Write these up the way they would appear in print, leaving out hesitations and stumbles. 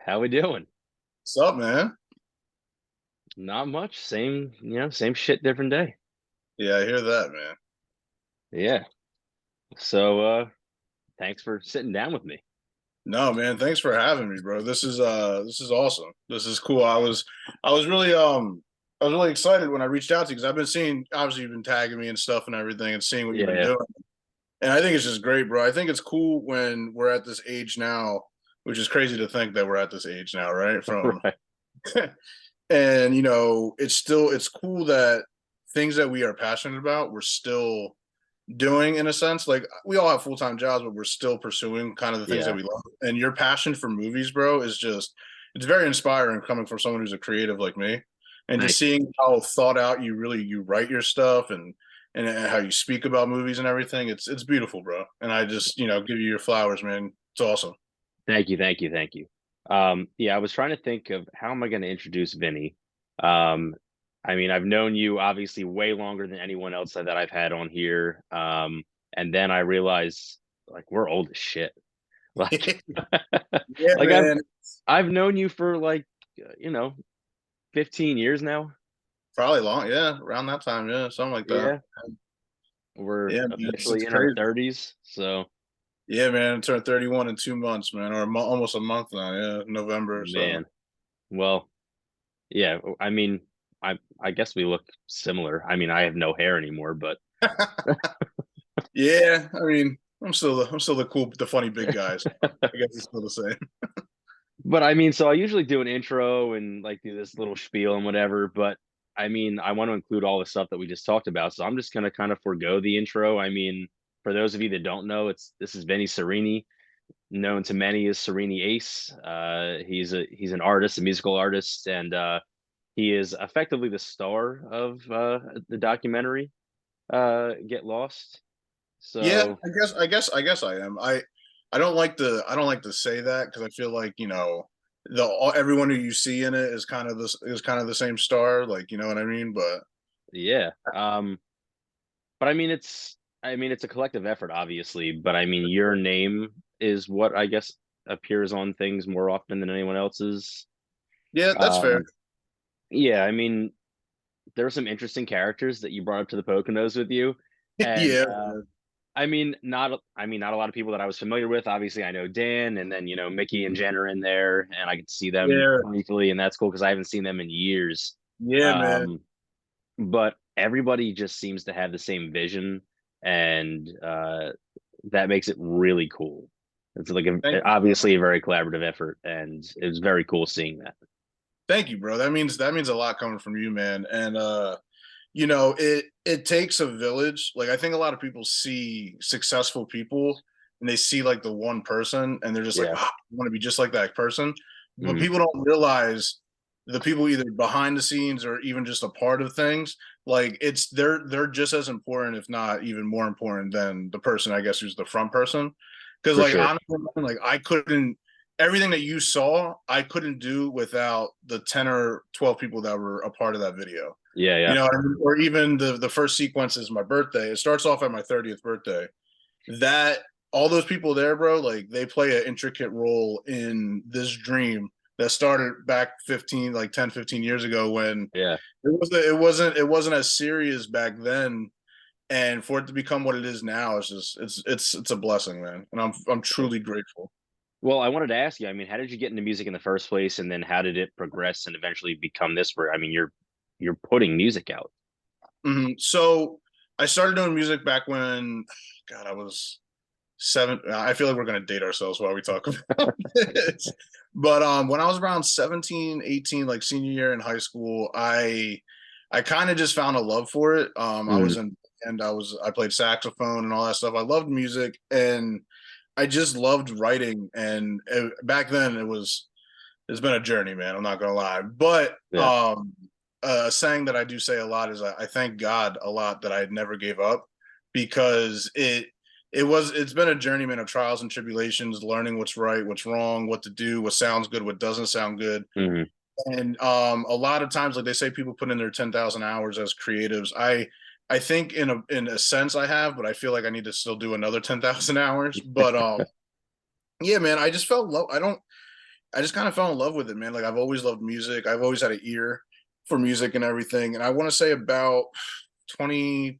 How we doing? What's up, man? Not much. Same, same shit, different day. Yeah, I hear that, man. Yeah. So, thanks for sitting down with me. No, man, thanks for having me, bro. This is awesome. This is cool. I was really I was really excited when I reached out to you because I've been seeing obviously you've been tagging me and stuff and everything and seeing what you've been Yeah. doing. And I think it's just great, bro. I think it's cool when we're at this age now, which is crazy to think that we're at this age now, right? From Right. and it's cool that things that we are passionate about, we're still doing in a sense. Like we all have full time jobs, but we're still pursuing kind of the things that Yeah. we love. And your passion for movies, bro, is just it's very inspiring coming from someone who's a creative like me. And just Nice. seeing how thought out you write your stuff and how you speak about movies and everything, it's beautiful, bro. And I just give you your flowers, man. It's awesome. Thank you. Thank you. Thank you. Yeah, I was trying to think of how am I going to introduce Vinny. I mean, I've known you obviously way longer than anyone else that I've had on here. And then I realized like we're old as shit. Like, Yeah, like man. I've known you for like 15 years now. Probably long, yeah, around that time, yeah, something like that. Yeah. We're Yeah, man, it's officially in our crazy. 30s, so Yeah, man, I turned 31 in 2 months, man, or almost a month now. Yeah, November. So man. Well, yeah, I mean, I guess we look similar. I mean, I have no hair anymore, but yeah, I mean, I'm still the cool, the funny big guys. I guess it's still the same. but I mean, so I usually do an intro and like do this little spiel and whatever, but I mean, I want to include all the stuff that we just talked about, so I'm just gonna kind of forego the intro. I mean, for those of you that don't know, this is Vinny Sereni, known to many as Sereni Ace. He's an artist, a musical artist, and he is effectively the star of the documentary Get Lost. Yeah, So I guess I am. I don't like to say that because I feel like the everyone who you see in it is kind of the same star, like you know what I mean. But yeah, but I mean it's a collective effort, obviously. But I mean your name is what I guess appears on things more often than anyone else's. yeah, that's fair. Um, yeah, I mean there are some interesting characters that you brought up to the Poconos with you, and Yeah, I mean not a lot of people that I was familiar with. Obviously, I know Dan, and then Mickey and Jen are in there, and I get to see them yeah, briefly, and that's cool because I haven't seen them in years. yeah, man. Um, but everybody just seems to have the same vision, and that makes it really cool. It's like Thank you, bro. obviously a very collaborative effort, and it was very cool seeing that. Thank you, bro. That means a lot coming from you, man. And it takes a village. Like I think a lot of people see successful people and they see like the one person and they're just like, Yeah. wow, I want to be just like that person. But Mhm. people don't realize the people either behind the scenes or even just a part of things, like they're just as important, if not even more important than the person, I guess, who's the front person. Because For like sure. honestly, like I couldn't everything that you saw, I couldn't do without the 10 or 12 people that were a part of that video. Yeah, You yeah. know, or even the first sequence is my birthday. It starts off at my 30th birthday. That all those people there, bro, like they play an intricate role in this dream that started back 15, like 10, 15 years ago when Yeah. it wasn't as serious back then. And for it to become what it is now, it's a blessing, man. And I'm truly grateful. Well, I wanted to ask you, I mean, how did you get into music in the first place, and then how did it progress and eventually become this where I mean you're putting music out. So I started doing music back when, God, I was seven. I feel like we're gonna date ourselves while we talk about this. But when I was around 17, 18, like senior year in high school, I kind of just found a love for it. I was Mhm. in and I played saxophone and all that stuff. I loved music and I just loved writing. And back then it's been a journey, man. I'm not gonna lie. But Yeah. a saying that I do say a lot is I thank God a lot that I never gave up because it's been a journeyman of trials and tribulations, learning what's right, what's wrong, what to do, what sounds good, what doesn't sound good. Mhm. And a lot of times, like they say, people put in their 10,000 hours as creatives. I think in a sense I have, but I feel like I need to still do another 10,000 hours. But yeah, man, I just felt low. I don't. I just kind of fell in love with it, man. Like I've always loved music. I've always had an ear for music and everything. And I want to say about 2020,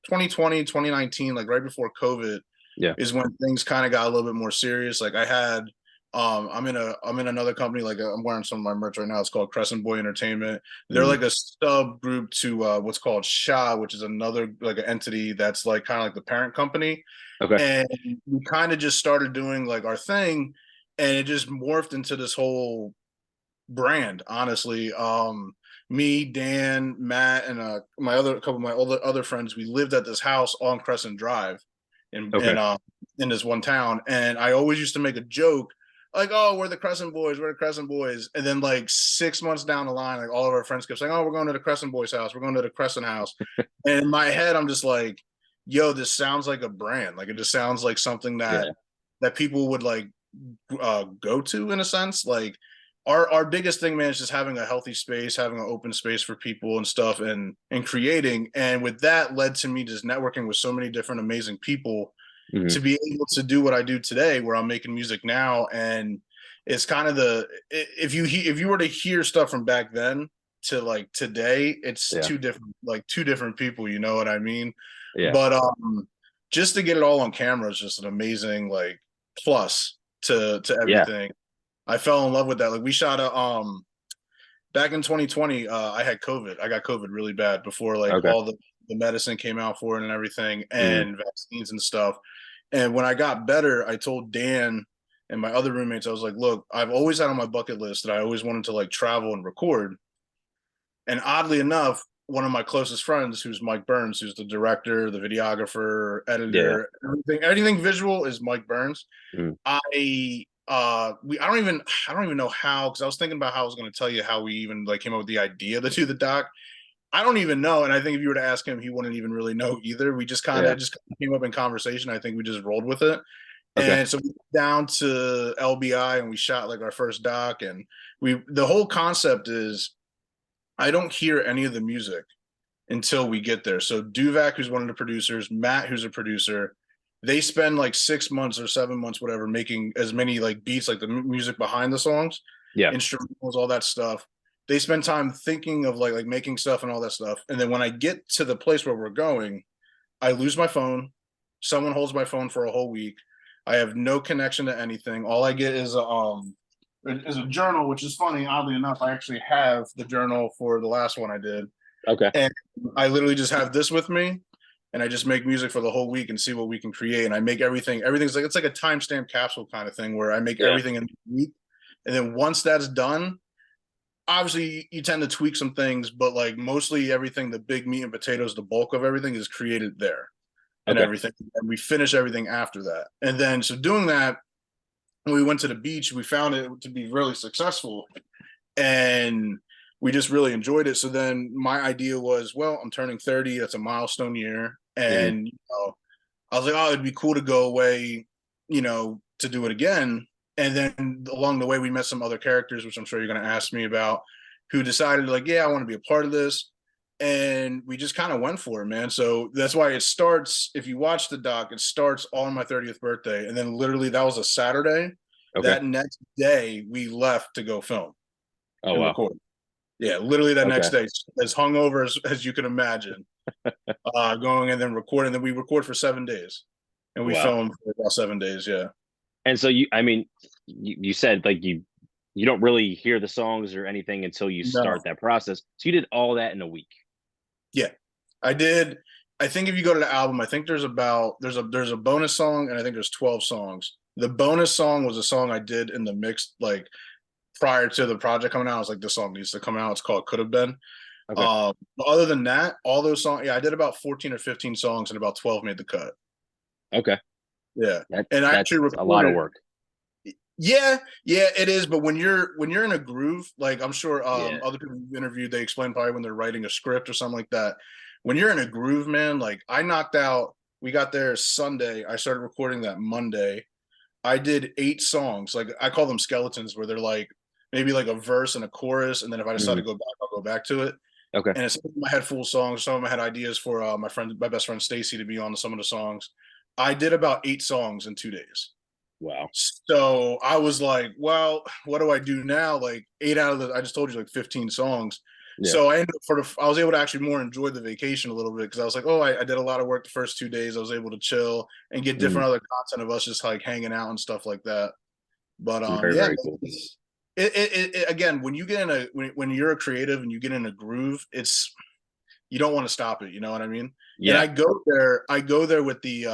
2020, 2019, like right before COVID, Yeah. is when things kind of got a little bit more serious. Like I had I'm in another company, like I'm wearing some of my merch right now. It's called Crescent Boy Entertainment. They're Mm. like a sub group to what's called SHA, which is another like an entity that's like kind of like the parent company. Okay. And we kind of just started doing like our thing, and it just morphed into this whole brand, honestly. Me, Dan, Matt, and my other couple of my other friends, we lived at this house on Crescent Drive Okay. in this one town. And I always used to make a joke like, oh, we're the Crescent Boys, we're the Crescent Boys. And then like 6 months down the line, like all of our friends kept saying, oh, we're going to the Crescent Boys house, we're going to the Crescent house. And in my head, I'm just like, yo, this sounds like a brand. Like it just sounds like something Yeah. that people would like go to in a sense. Like our biggest thing, man, is just having a healthy space, having an open space for people and stuff, and creating. And with that led to me just networking with so many different amazing people Hmm. to be able to do what I do today, where I'm making music now. And it's kind of the if you were to hear stuff from back then to like today, it's Yeah. two different people. You know what I mean? Yeah. But just to get it all on camera is just an amazing like plus to Yeah. everything. I fell in love with that. Like we shot a back in 2020, I had COVID. I got COVID really bad before like Okay. all the medicine came out for it and everything Hmm. and vaccines and stuff. And when I got better, I told Dan and my other roommates, I was like, look, I've always had on my bucket list that I always wanted to like travel and record. And oddly enough, one of my closest friends, who's Mike Burns, who's the director, the videographer, Yeah. editor, everything visual is Mike Burns. Mm. I don't even know how, because I was thinking about how I was going to tell you how we even like came up with the idea to do the doc. I don't even know, and I think if you were to ask him, he wouldn't even really know either. We just kind Yeah. of just came up in conversation. I think we just rolled with it. Okay. And so we went down to LBI and we shot like our first doc. And the whole concept is I don't hear any of the music until we get there. So Duvak, who's one of the producers, Matt, who's a producer, they spend like 6 months or 7 months, whatever, making as many like beats, like the music behind the songs, Yeah. instrumentals, all that stuff. They spend time thinking of like making stuff and all that stuff. And then when I get to the place where we're going, I lose my phone. Someone holds my phone for a whole week. I have no connection to anything. All I get is a journal, which is funny. Oddly enough, I actually have the journal for the last one I did, Okay. and I literally just have this with me, and I just make music for the whole week and see what we can create. And I make everything. Everything's like it's like a timestamp capsule kind of thing where I make Yeah. everything in a week, and then once that's done, obviously you tend to tweak some things, but like mostly everything, the big meat and potatoes, the bulk of everything is created there and Okay. everything. And we finish everything after that. And then so doing that, when we went to the beach, we found it to be really successful. And we just really enjoyed it. So then my idea was, well, I'm turning 30. That's a milestone year. Hmm. And I was like, oh, it'd be cool to go away, to do it again. And then along the way, we met some other characters, which I'm sure you're going to ask me about, who decided, like, yeah, I want to be a part of this. And we just kind of went for it, man. So that's why it starts. If you watch the doc, it starts on my 30th birthday. And then literally, that was a Saturday. Okay. That next day, we left to go film Oh and wow. record. Yeah, literally that next Okay. day, as hungover as you can imagine, going and then recording. Then we record for 7 days, and we Wow. film for about 7 days. Yeah, And so I mean, you said like you don't really hear the songs or anything until you no, start that process. So you did all that in a week. yeah, I did. I think if you go to the album, I think there's a bonus song, and I think there's 12 songs. The bonus song was a song I did in the mix, like prior to the project coming out. I was like, this song needs to come out. It's called "Could Have Been." Okay. But other than that, all those songs, yeah, I did about 14 or 15 songs, and about 12 made the cut. Okay. Yeah, That and I that's actually a lot of recorded. work. Yeah, yeah, it is. But when you're in a groove, like I'm sure Yeah. other people you've interviewed, they explain probably when they're writing a script or something like that. When you're in a groove, man, like I knocked out. We got there Sunday. I started recording that Monday. I did 8 songs. Like I call them skeletons, where they're like maybe like a verse and a chorus, and then if I decide Hmm. to go back, I'll go back to it. Okay. And some of them I had full songs. Some of them I had ideas for my best friend Stacy, to be on some of the songs. I did about 8 songs in 2 days. Wow. So I was like, well, what do I do now? Like eight out of the, I just told you like 15 songs. Yeah. So I ended up I was able to actually more enjoy the vacation a little bit because I was like, oh, I did a lot of work the first 2 days. I was able to chill and get Mm, different other content of us just like hanging out and stuff like that. But very, yeah, very cool. again, when you get in a when you're a creative and you get in a groove, it's you don't want to stop it. You know what I mean? And Yeah. I go there with the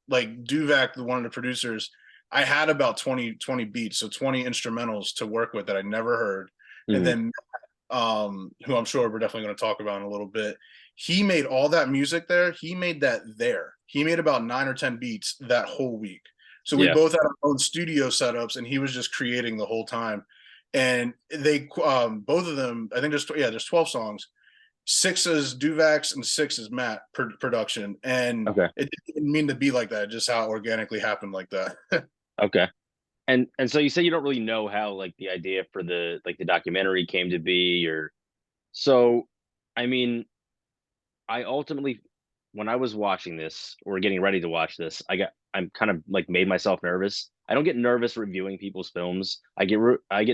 like Duvak, one of the producers. I had about 20 beats, so 20 instrumentals to work with that I never heard. And Mm, then who I'm sure we're definitely going to talk about in a little bit. He made all that music there. He made that there. He made about 9 or 10 beats that whole week. So we yeah. both had our own studio setups, and he was just creating the whole time. And they both of them, I think there's 12 songs. Six is Duvak's and six is Matt production, and Okay. it didn't mean to be like that. Just how it organically happened like that. Okay. And so you say you don't really know how like the idea for the like the documentary came to be, or so I mean, I ultimately, when I was watching this or getting ready to watch this, I'm kind of like made myself nervous. I don't get nervous reviewing people's films. I get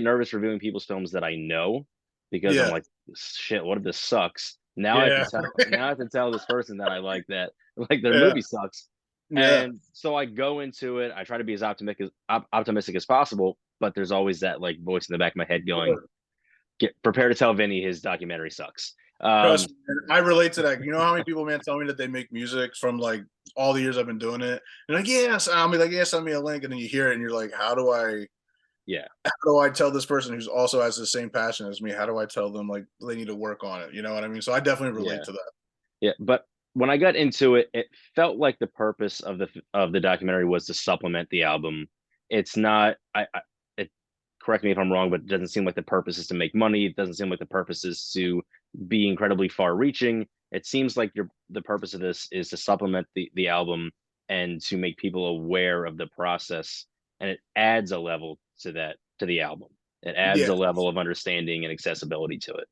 nervous reviewing people's films that I know, because I'm Yeah, like, shit, what if this sucks? Now I have to yeah, tell now I have to tell this person that I like that like their yeah, movie sucks. yeah. And so I go into it, I try to be as optimistic as possible, but there's always that like voice in the back of my head going, get prepare to tell Vinny his documentary sucks. Trust me, man. I relate to that. You know how many people, man, tell me that they make music from like all the years I've been doing it. And like, yes, I'll be like, yeah, send me a link, and then you hear it, and you're like, Yeah. how do I tell this person who's also has the same passion as me? How do I tell them like they need to work on it? You know what I mean? So I definitely relate Yeah. to that. Yeah, but when I got into it, it felt like the purpose of the documentary was to supplement the album. It's not. It, correct me if I'm wrong, but it doesn't seem like the purpose is to make money. It doesn't seem like the purpose is to be incredibly far-reaching. It seems like the purpose of this is to supplement the album and to make people aware of the process, and it adds a level to that to the album. It adds Yeah. a level of understanding and accessibility to it.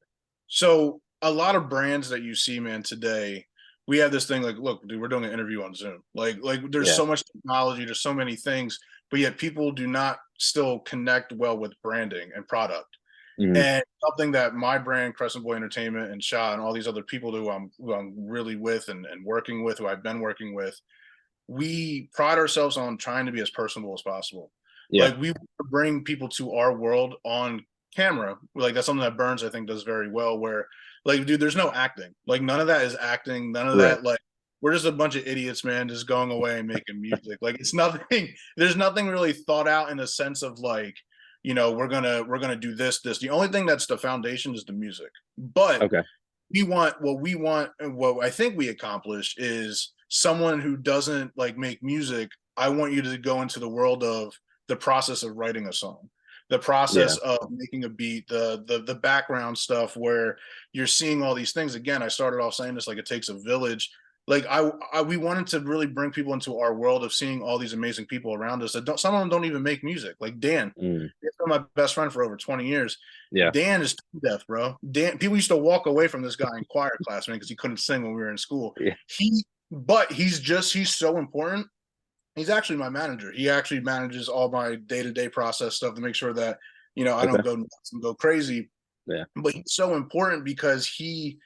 So a lot of brands that you see, man, today, we have this thing like, look, dude, we're doing an interview on Zoom. Like there's Yeah. so much technology, there's so many things, but yet people do not still connect well with branding and product. Mhm. And something that my brand, Crescent Boy Entertainment, and Shaw, and all these other people who I'm really with and working with, who I've been working with, we pride ourselves on trying to be as personable as possible. Yeah. Like we bring people to our world on camera. Like that's something that Burns I think does very well. Where like, dude, there's no acting. Like none of that is acting. None of Right. that. Like we're just a bunch of idiots, man, just going away and making music. Like it's nothing. There's nothing really thought out in the sense of like, we're gonna do this. The only thing that's the foundation is the music. But Okay. we want and what I think we accomplish is someone who doesn't like make music. I want you to go into the world of the process of writing a song, the Yeah. process of making a beat, the background stuff where you're seeing all these things. Again, I started off saying this like it takes a village. Like we wanted to really bring people into our world of seeing all these amazing people around us that don't, some of them don't even make music. Like Dan, Mm. he's been my best friend for over 20 years. Yeah. Dan is deaf, bro. Dan, people used to walk away from this guy in choir class, man, because he couldn't sing when we were in school. Yeah. But he's so important. He's actually my manager. He actually manages all my day to day process stuff to make sure that I Okay. don't go nuts and go crazy. Yeah. But he's so important because he's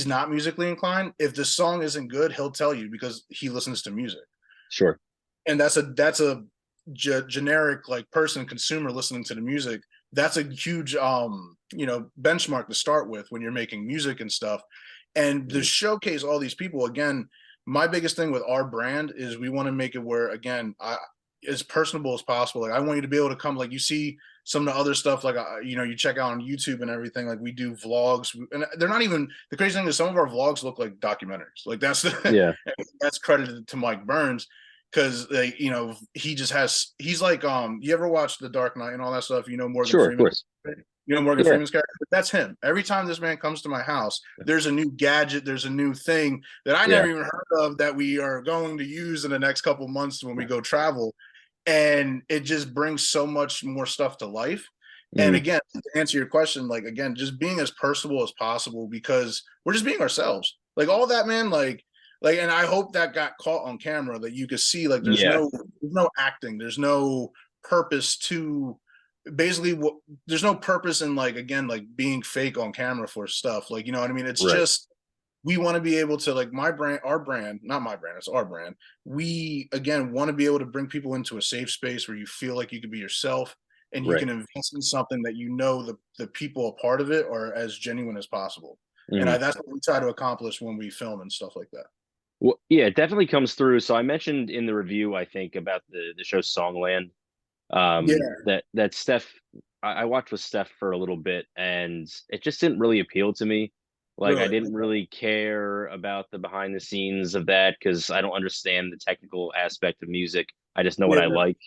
not musically inclined. If the song isn't good, he'll tell you because he listens to music, Sure. and that's a generic like person consumer listening to the music. That's a huge benchmark to start with when you're making music and stuff. And to Mm. showcase all these people again, my biggest thing with our brand is we want to make it where again as personable as possible. Like I want you to be able to come, like you see some of the other stuff like you check out on YouTube and everything. Like we do vlogs, and they're not even, the crazy thing is some of our vlogs look like documentaries. Like Yeah. that's credited to Mike Burns because he's like you ever watch The Dark Knight and all that stuff, Morgan Sure. Of Freeman. course. Morgan Yeah. Freeman's character. That's him. Every time this man comes to my house, there's a new gadget, there's a new thing that I Yeah. never even heard of that we are going to use in the next couple months when we go travel. And it just brings so much more stuff to life. And Mm. again, to answer your question, like again, just being as personable as possible because we're just being ourselves. Like all that, man, like Like, and I hope that got caught on camera, that you could see, like, Yeah, there's no acting, there's no purpose to basically what, there's no purpose in, like, again, like being fake on camera for stuff, like, you know what I mean? It's right, just, we want to be able to, like, my brand, our brand, not my brand, it's our brand. We again want to be able to bring people into a safe space where you feel like you can be yourself, and you right. can invest in something that, you know, the people a part of it are as genuine as possible. And Mhm. that's what we try to accomplish when we film and stuff like that. Well, yeah, it definitely comes through. So I mentioned in the review, I think, about the show Songland, Yeah, that Steph, I watched with Steph for a little bit, and it just didn't really appeal to me. Like, I really. didn't really care about the behind the scenes of that because I don't understand the technical aspect of music. I just know what Yeah. I like.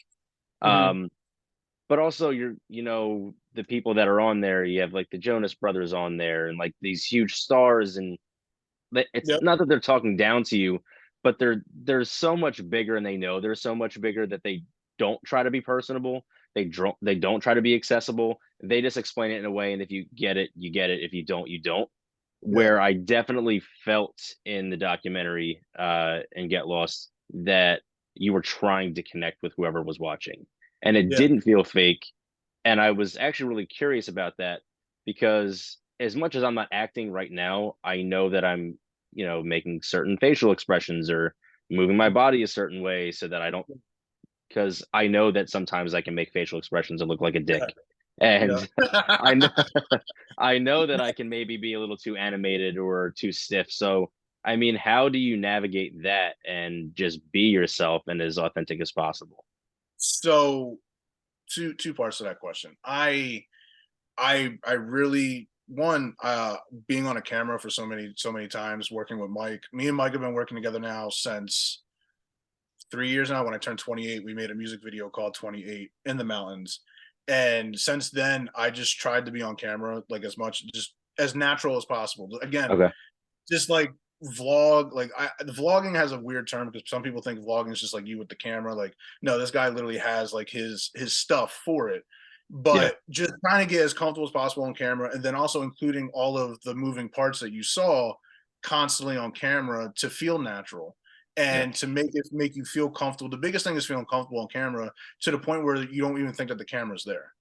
Mhm. Um, but also, the people that are on there, you have like the Jonas Brothers on there, and like these huge stars, and it's Yep. not that they're talking down to you, but they're so much bigger, and they know they're so much bigger that they don't try to be personable. They don't try to be accessible. They just explain it in a way, and if you get it, you get it. If you don't, you don't. Yeah. Where I definitely felt in the documentary, and Get Lost, that you were trying to connect with whoever was watching, and it Yeah. didn't feel fake. And I was actually really curious about that because as much as I'm not acting right now, I know that I'm, making certain facial expressions or moving my body a certain way so that I don't, because I know that sometimes I can make facial expressions and look like a Yeah. dick. Yeah. And I know I know that I can maybe be a little too animated or too stiff. So, I mean, how do you navigate that and just be yourself and as authentic as possible? So two parts to that question. I really, one, being on a camera for so many times, working with Mike. Me and Mike have been working together now since 3 years now. When I turned 28, we made a music video called 28 in the mountains. And since then, I just tried to be on camera, like, as much, just as natural as possible. Again, Okay. just like vlog, like, the vlogging has a weird term because some people think vlogging is just like you with the camera. Like, no, this guy literally has like his stuff for it. Yeah. But just trying to get as comfortable as possible on camera, and then also including all of the moving parts that you saw constantly on camera to feel natural Yeah. and to make you feel comfortable. The biggest thing is feeling comfortable on camera to the point where you don't even think that the camera's there.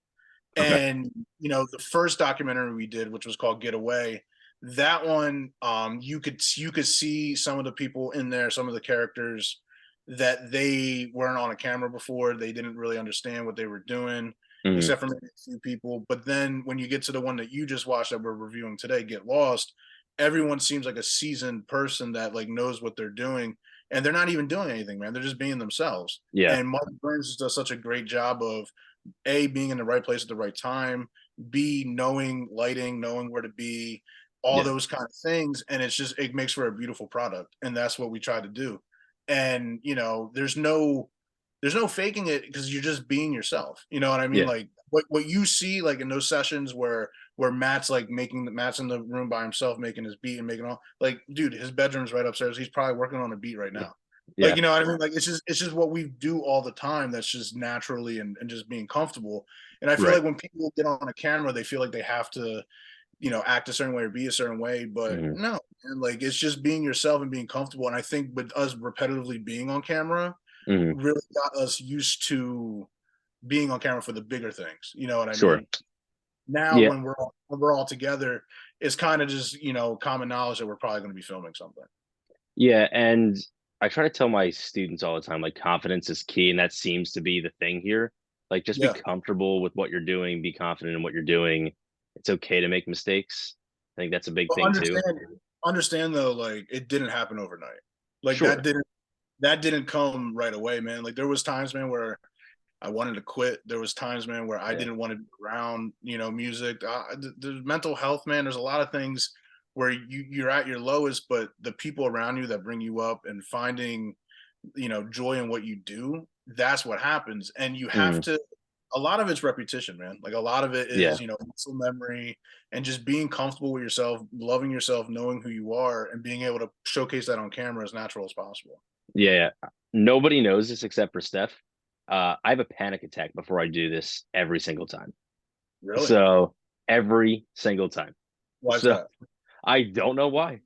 Okay. And, the first documentary we did, which was called Get Away, that one, you could see some of the people in there, some of the characters that they weren't on a camera before. They didn't really understand what they were doing, Mhm. except for maybe a few people. But then when you get to the one that you just watched that we're reviewing today, Get Lost, everyone seems like a seasoned person that, like, knows what they're doing, and they're not even doing anything, man. They're just being themselves. Yeah. And Mike Burns does such a great job of, A, being in the right place at the right time, B, knowing lighting, knowing where to be, all Yeah. those kind of things. And it makes for a beautiful product. And that's what we try to do. And, there's no faking it because you're just being yourself. You know what I mean? Yeah. Like, what you see, like, in those sessions where Matt's like Matt's in the room by himself making his beat and making all, like, dude, his bedroom's right upstairs. He's probably working on a beat right now. Like, Yeah. you know what I mean? Like, it's just what we do all the time. That's just naturally, and just being comfortable. And I feel Right. like when people get on a camera, they feel like they have to, act a certain way or be a certain way. But Mhm. no, and, like, it's just being yourself and being comfortable. And I think with us repetitively being on camera Mhm. really got us used to being on camera for the bigger things. You know what I Sure. mean? Now Yeah. when we're all together, it's kind of just, common knowledge that we're probably going to be filming something. Yeah, and I try to tell my students all the time, like, confidence is key, and that seems to be the thing here. Like, just be Yeah. comfortable with what you're doing, be confident in what you're doing. It's okay to make mistakes. I think that's a big But thing too. understand though, like, it didn't happen overnight. Like, Sure. that didn't come right away, man. Like, there was times, man, where I wanted to quit. There was times, man, where I Yeah. didn't want to be around, music. The mental health, man. There's a lot of things where you're at your lowest, but the people around you that bring you up and finding, joy in what you do, that's what happens. And you have Mhm. to. A lot of it's repetition, man. Like, a lot of it Yeah. is, muscle memory and just being comfortable with yourself, loving yourself, knowing who you are, and being able to showcase that on camera as natural as possible. Yeah. Nobody knows this except for Steph. I have a panic attack before I do this every single time. Really? So, every single time. Why is So, that? I don't know why. I'm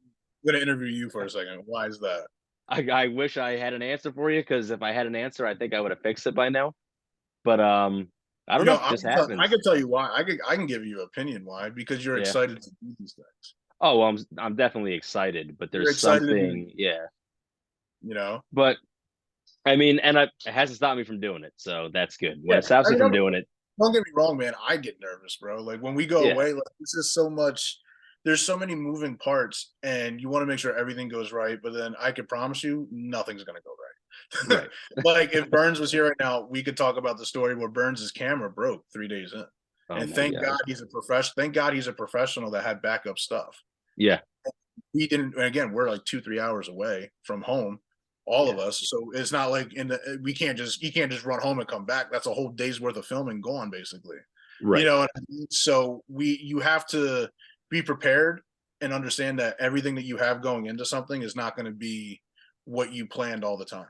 gonna interview you for a second. Why is that? I wish I had an answer for you, because if I had an answer, I think I would have fixed it by now. But I don't know. I Just I happens. can tell you why. I can give you an opinion why because you're Yeah. excited to do these things. Oh well, I'm definitely excited, but You're there's excited to do, something. Yeah. you know. But I mean, it hasn't stopped me from doing it, so that's good. When Yeah, it stops I me mean, from doing it, don't get me wrong, man. I get nervous, bro. Like when we go yeah, away, like this is so much. There's so many moving parts, and you want to make sure everything goes right. But then I can promise you, nothing's gonna go right. right. Like if Burns was here right now, we could talk about the story where Burns's camera broke 3 days in, Oh and my thank god. God he's a professional. Thank God he's a professional that had backup stuff. Yeah, We didn't. And again, we're like 2 3 hours away from home, all of yeah, us. So it's not like in the we can't just you can't just run home and come back. That's a whole day's worth of filming gone, basically. You right. know what I mean? So we you have to be prepared and understand that everything that you have going into something is not going to be what you planned all the time.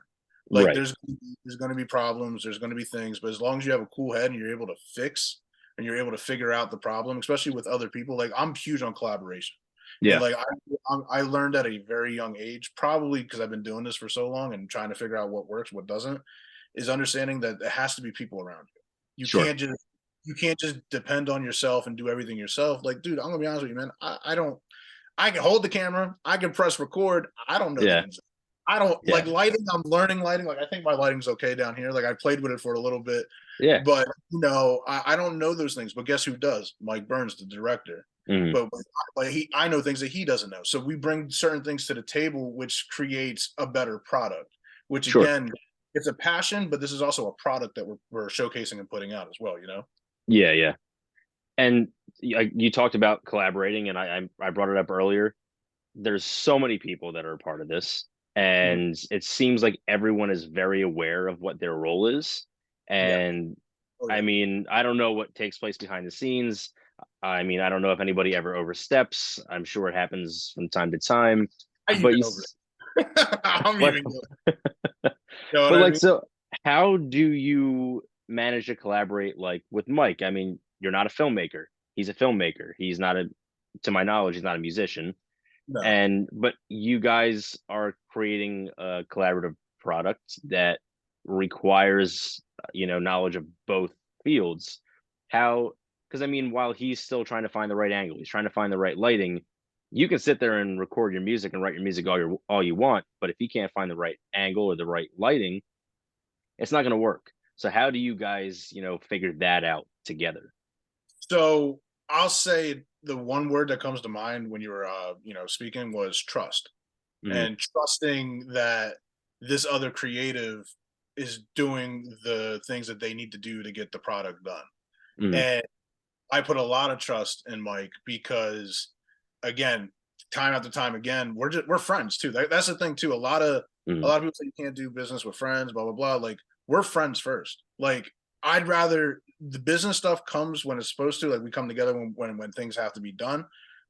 Like Right. there's going to be problems, there's going to be things, but as long as you have a cool head and you're able to fix and you're able to figure out the problem, especially with other people, like I'm huge on collaboration. And Yeah, like I learned at a very young age, probably because I've been doing this for so long and trying to figure out what works, what doesn't, is understanding that it has to be people around you. You sure. can't just you can't just depend on yourself and do everything yourself. Like, dude, I'm gonna be honest with you, man. I don't. I can hold the camera. I can press record. I don't know the Yeah, ins. I don't yeah, like lighting. I'm learning lighting. Like I think my lighting's okay down here. Like I played with it for a little bit, yeah. but I don't know those things. But guess who does? Mike Burns, the director. Mhm. But like I know things that he doesn't know. So we bring certain things to the table, which creates a better product. Which Sure. again, it's a passion, but this is also a product that we're showcasing and putting out as well. Yeah, yeah. And you talked about collaborating, and I brought it up earlier. There's so many people that are a part of this, Mhm. and it seems like everyone is very aware of what their role is. Yeah. And Oh I yeah. mean, I don't know what takes place behind the scenes. I mean, I don't know if anybody ever oversteps. I'm sure it happens from time to time, I but even over it. I'm but even good. You know what but I like, mean? so how do you manage to collaborate like with Mike? I mean, you're not a filmmaker. He's a filmmaker. He's not a, to my knowledge, he's not a musician. No. And but you guys are creating a collaborative product that requires, knowledge of both fields. How, because I mean, while he's still trying to find the right angle, he's trying to find the right lighting. You can sit there and record your music and write your music all you want, but if he can't find the right angle or the right lighting, it's not going to work. So how do you guys, figure that out together? So I'll say the one word that comes to mind when you were speaking was trust. Hmm. And trusting that this other creative is doing the things that they need to do to get the product done. Hmm. And I put a lot of trust in Mike because again, time after time again, we're friends too. That's the thing too. A Hmm. lot of people say you can't do business with friends, blah blah blah. Like we're friends first. Like I'd rather the business stuff comes when it's supposed to. Like we come together when things have to be done,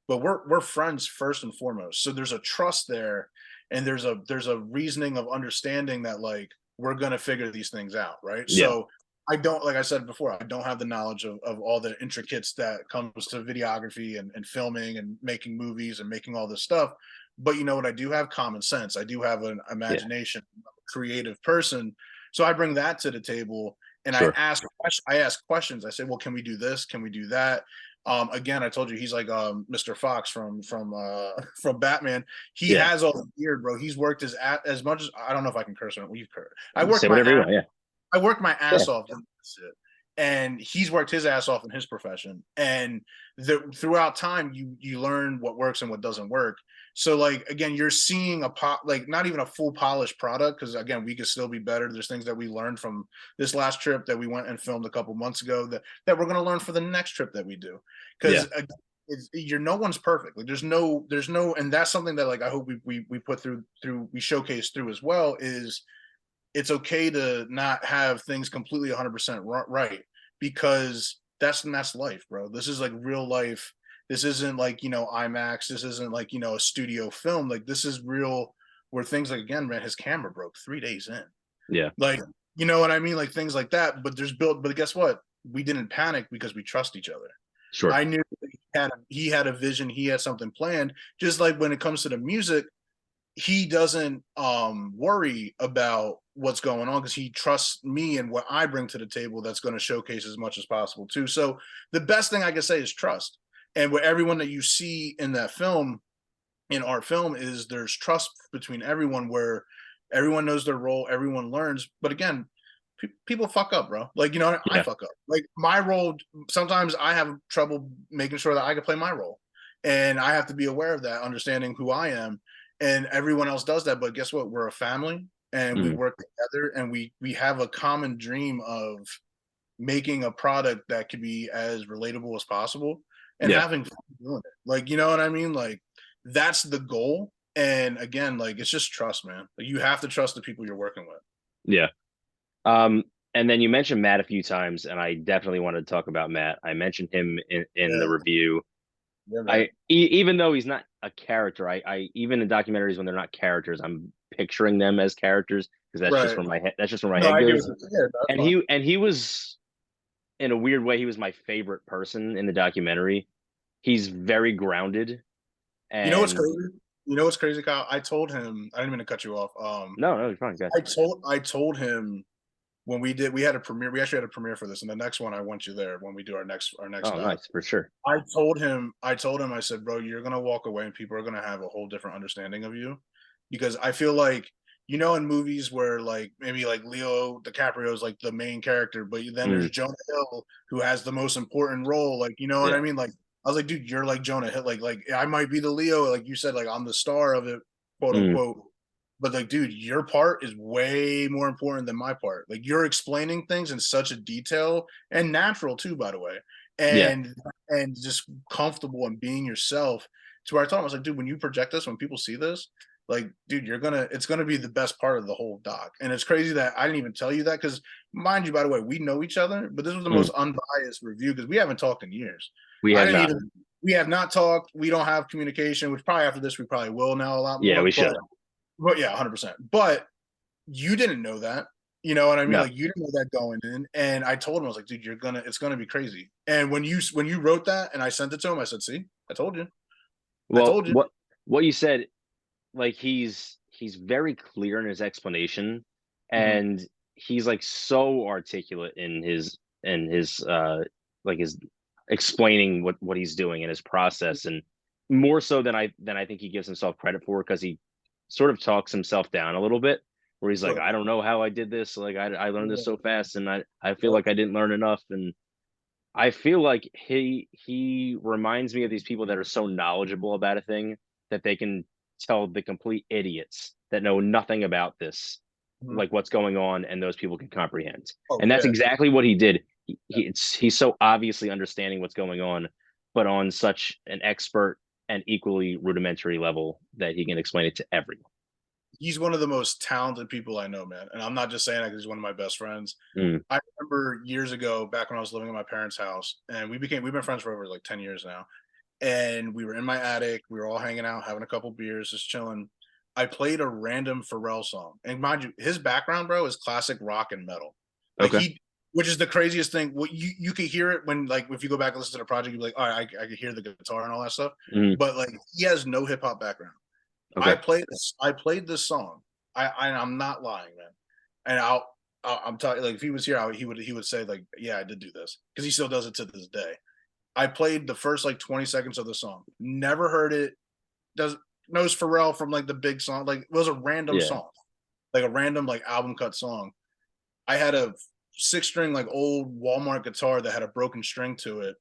but we're friends first and foremost. So there's a trust there, and there's a reasoning of understanding that like we're gonna figure these things out, right? Yeah. So I don't, like I said before, I don't have the knowledge of all the intricates that comes to videography and filming and making movies and making all this stuff. But you know what? I do have common sense. I do have an Yeah. imagination, I'm a creative person. So I bring that to the table and Sure. I ask questions. I say, well, can we do this? Can we do that? Again, I told you he's like Mr. Fox from from Batman. He Yeah. has all the beard, bro. He's worked as much as I don't know if I can curse on it. We've cursed. I worked Say my whatever you ass want. Yeah. I worked my Yeah. ass off doing this shit. And he's worked his ass off in his profession. And throughout time, you learn what works and what doesn't work. So like again, you're seeing like not even a full polished product because again, we could still be better. There's things that we learned from this last trip that we went and filmed a couple months ago that we're going to learn for the next trip that we do. Yeah. Because you're no one's perfect. Like there's no, and that's something that like I hope we put through we showcase through as well is it's okay to not have things completely 100% right because that's life, bro. This is like real life. This isn't like IMAX. This isn't like a studio film. Like this is real where things like again, man, his camera broke 3 days in. Yeah. Like you know what I mean, like things like that. But guess what? We didn't panic because we trust each other. Sure. I knew he had a vision. He had something planned. Just like when it comes to the music, he doesn't worry about what's going on because he trusts me and what I bring to the table that's going to showcase as much as possible too. So the best thing I can say is trust. And with everyone that you see in that film, in our film, is there's trust between everyone where everyone knows their role, everyone learns. But again, people fuck up, bro. Like, you know, I Yeah. fuck up. Like my role, sometimes I have trouble making sure that I can play my role. And I have to be aware of that, understanding who I am. And everyone else does that. But guess what? We're a family and we Mm. work together and we have a common dream of making a product that could be as relatable as possible and Yeah. having fun doing it. Like, you know what I mean? Like that's the goal. And again, like it's just trust, man. Like you have to trust the people you're working with. Yeah. Um, and then you mentioned Matt a few times, and I definitely wanted to talk about Matt. I mentioned him in the Yeah, review. yeah, man. Even though he's not a character, I even in documentaries when they're not characters, I'm picturing them as characters because that's just Right. where my head that's just where my No, head I get what goes. you're saying. Yeah, that's And fine. he was in a weird way, he was my favorite person in the documentary. He's very grounded You know what's and crazy? You know what's crazy, Kyle? I told him, I didn't mean to cut you off. no, no, it's fine, good. I told him when we had a premiere, we actually had a premiere for this, and the next one I want you there when we do our next Oh, doc. nice, for sure. I told him, I said, bro, you're gonna walk away and people are gonna have a whole different understanding of you. Because I feel like, you know, in movies where like maybe like Leo DiCaprio is like the main character, but then Mm, there's Jonah Hill who has the most important role. Like, you know what I yeah, mean? Like I was like, dude, you're like Jonah Hill. Like I might be the Leo, like you said, like I'm the star of it, quote mm, unquote. But like, dude, your part is way more important than my part. Like you're explaining things in such a detail and natural too, by the way, yeah, and just comfortable and being yourself. To where I told him, I was like, dude, when you project this, when people see this, like, dude, it's gonna be the best part of the whole doc. And it's crazy that I didn't even tell you that because, mind you, by the way, we know each other, but this was the mm. most unbiased review because we haven't talked in years. We I have didn't not. even. We have not talked. We don't have communication. Which probably after this we probably will now a lot Yeah, more. we But should. yeah, 100%. But you didn't know that. You know what I mean? No. Like you didn't know that going in. And I told him, I was like, dude, it's gonna be crazy. And when you wrote that and I sent it to him, I said, see, I told you. I Well, told you. what you said, like he's very clear in his explanation, Mhm. and he's like so articulate in his like his explaining what he's doing in his process, and more so than I think he gives himself credit for because he sort of talks himself down a little bit where he's like, But I don't know how I did this, like I learned this yeah, so fast and I feel yep. like I didn't learn enough. And I feel like he reminds me of these people that are so knowledgeable about a thing that they can tell the complete idiots that know nothing about this, Mhm. like what's going on, and those people can comprehend. Oh And that's yeah. exactly what he did. He's so obviously understanding what's going on, but on such an expert and equally rudimentary level that he can explain it to everyone. He's one of the most talented people I know, man. And I'm not just saying that because he's one of my best friends. Mm, I remember years ago, back when I was living in my parents' house, and we've been friends for over like 10 years now. And we were in my attic, we were all hanging out, having a couple beers, just chilling. I played a random Pharrell song. And mind you, his background, bro, is classic rock and metal. Like okay. which is the craziest thing. What you could hear it when, like, if you go back and listen to the project, you'd be like, all right, I could hear the guitar and all that stuff. Mm, But like, he has no hip hop background. okay. I played this song. I'm not lying, man. And I'm talking like if he was here, he would say like, yeah, I did do this because he still does it to this day. I played the first like 20 seconds of the song. Never heard it. Does knows Pharrell from like the big song. Like it was a random Yeah. song, like a random like album cut song. I had a 6 string like old Walmart guitar that had a broken string to it,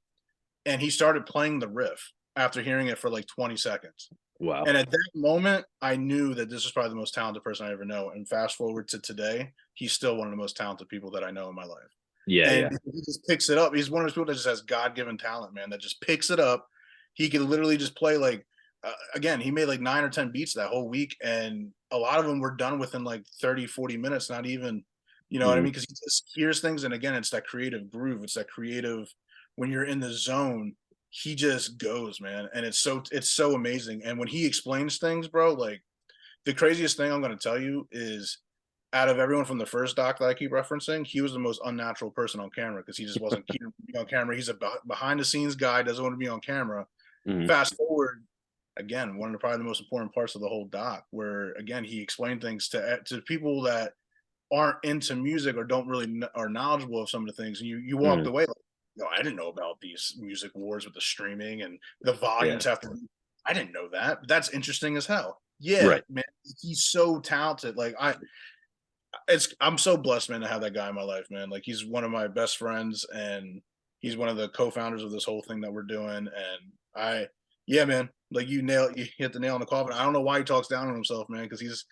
and he started playing the riff after hearing it for like 20 seconds. Wow. And at that moment, I knew that this was probably the most talented person I ever know. And fast forward to today, he's still one of the most talented people that I know in my life. Yeah, And yeah. he just picks it up. He's one of those people that just has God given talent, man, that just picks it up. He can literally just play like, again, he made like 9 or 10 beats that whole week. And a lot of them were done within like 30, 40 minutes, not even, you know what I Mm, mean? Because he just hears things. And again, it's that creative groove. It's that creative, when you're in the zone, he just goes, man. And it's so amazing. And when he explains things, bro, like the craziest thing I'm going to tell you is out of everyone from the first doc that I keep referencing, he was the most unnatural person on camera because he just wasn't keen to be on camera. He's a behind the scenes guy, doesn't want to be on camera. mm, Fast forward, again, one of the probably the most important parts of the whole doc, where again he explained things to people that aren't into music or don't really are knowledgeable of some of the things, and you walked Mm, away like, no, I didn't know about these music wars with the streaming and the yeah. volumes have to. I didn't know that. But that's interesting as hell. Yeah, Right. man, he's so talented. Like I'm so blessed, man, to have that guy in my life, man. Like he's one of my best friends, and he's one of the co-founders of this whole thing that we're doing. And yeah, man, like you hit the nail on the coffin. I don't know why he talks down on himself, man, because he's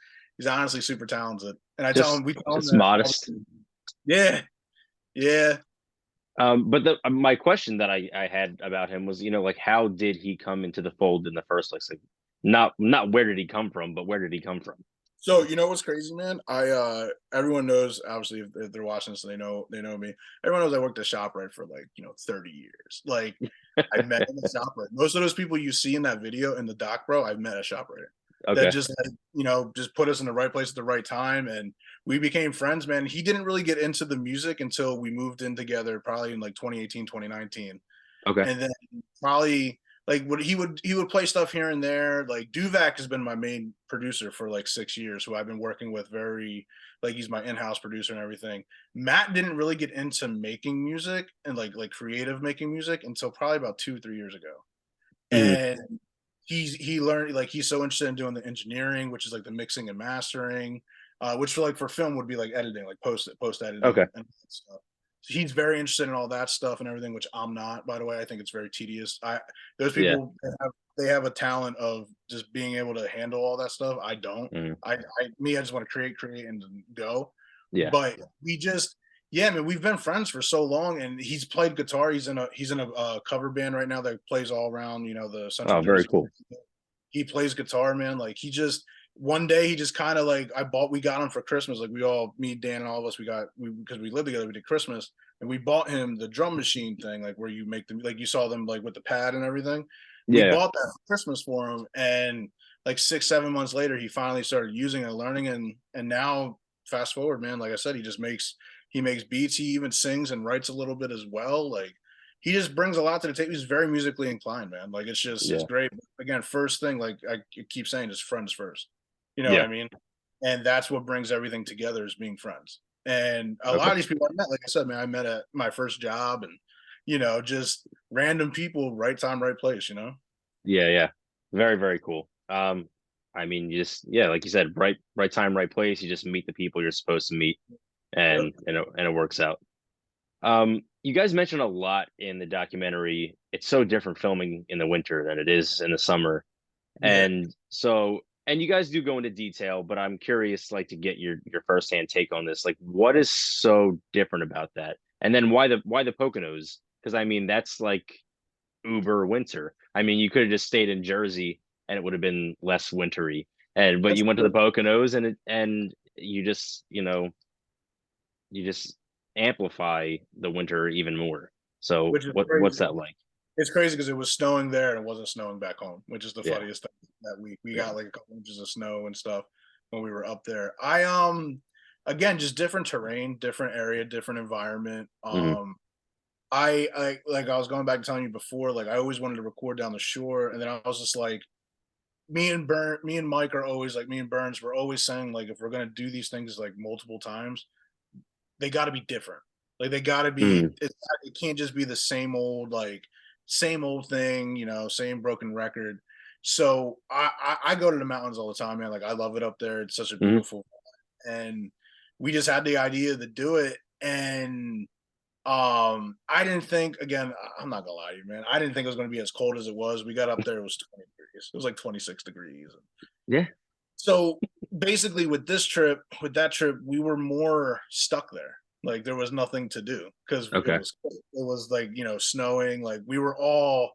honestly super talented. And we tell him Just that. modest. Yeah, yeah. But my question that I had about him was, like how did he come into the fold in the first place? Like, not where did he come from, but where did he come from? So you know what's crazy, man? Everyone knows obviously if they're watching this, they know me. Everyone knows I worked at ShopRite for like 30 years. Like I met in the ShopRite. Most of those people you see in that video in the doc, bro, I've met at ShopRite. That Okay. just like, just put us in the right place at the right time, and we became friends, man. He didn't really get into the music until we moved in together, probably in like 2018, 2019. Okay. And then probably like what he would play stuff here and there. Like Duvak has been my main producer for like 6 years, who I've been working with very like he's my in-house producer and everything. Matt didn't really get into making music and like creative making music until probably about 2 3 years ago. Hmm. And he learned like he's so interested in doing the engineering, which is like the mixing and mastering, which for like for film would be like editing, like post editing Okay. and stuff. So he's very interested in all that stuff and everything, which I'm not. By the way, I think it's very tedious. Those Yeah. people they have a talent of just being able to handle all that stuff. I don't. Hmm. I just want to create, and go. Yeah. But we just yeah, man, we've been friends for so long, and he's played guitar. He's in a cover band right now that plays all around, the Central Oh, very Jersey. cool. He plays guitar, man. Like he just one day he just kind of like we got him for Christmas. Like me, Dan, and all of us, because we lived together, we did Christmas, and we bought him the drum machine thing, like where you make them, like you saw them like with the pad and everything. We Yeah. bought that for Christmas for him, and like 6 7 months later, he finally started using it and learning, and now fast forward, man. Like I said, he makes beats. He even sings and writes a little bit as well. Like he just brings a lot to the table. He's very musically inclined, man. Like it's Yeah. great. Again, first thing, like I keep saying, is friends first. You know what Yeah. I mean? And that's what brings everything together is being friends. And a lot Okay. of these people I met, like I said, man, I met at my first job, and just random people, right time, right place. Yeah. Yeah. Very, very cool. I mean, you just, yeah, like you said, right time, right place. You just meet the people you're supposed to meet, Yep. and it works out. You guys mentioned a lot in the documentary. It's so different filming in the winter than it is in the summer. Yeah. And you guys do go into detail, but I'm curious, like, to get your firsthand take on this. Like, what is so different about that? And then why the Poconos? Because I mean, that's like uber winter. I mean, you could have just stayed in Jersey and it would have been less wintry. But That's you went to the true. Poconos and you just amplify the winter even more. So Which is what's crazy. that like? It's crazy because it was snowing there and it wasn't snowing back home, which is the Yeah, funniest thing that we yeah. got like a couple inches of snow and stuff when we were up there. Again, just different terrain, different area, different environment. Hmm. I like I was going back and telling you before, like I always wanted to record down the shore, and then I was just like, me and Mike are always like me and Burns. We're always saying like if we're gonna do these things like multiple times, they got to be different. Like they got to be. Hmm. It can't just be the same old thing. Same broken record. So I go to the mountains all the time, man. Like I love it up there. It's such a Hmm. beautiful, and we just had the idea to do it, and I didn't think. Again, I'm not gonna lie to you, man. I didn't think it was gonna be as cold as it was. We got up there, it was 20 degrees. It was like 26 degrees. Yeah. So basically, with that trip, we were more stuck there. Like there was nothing to do because Okay. it was like snowing. Like we were all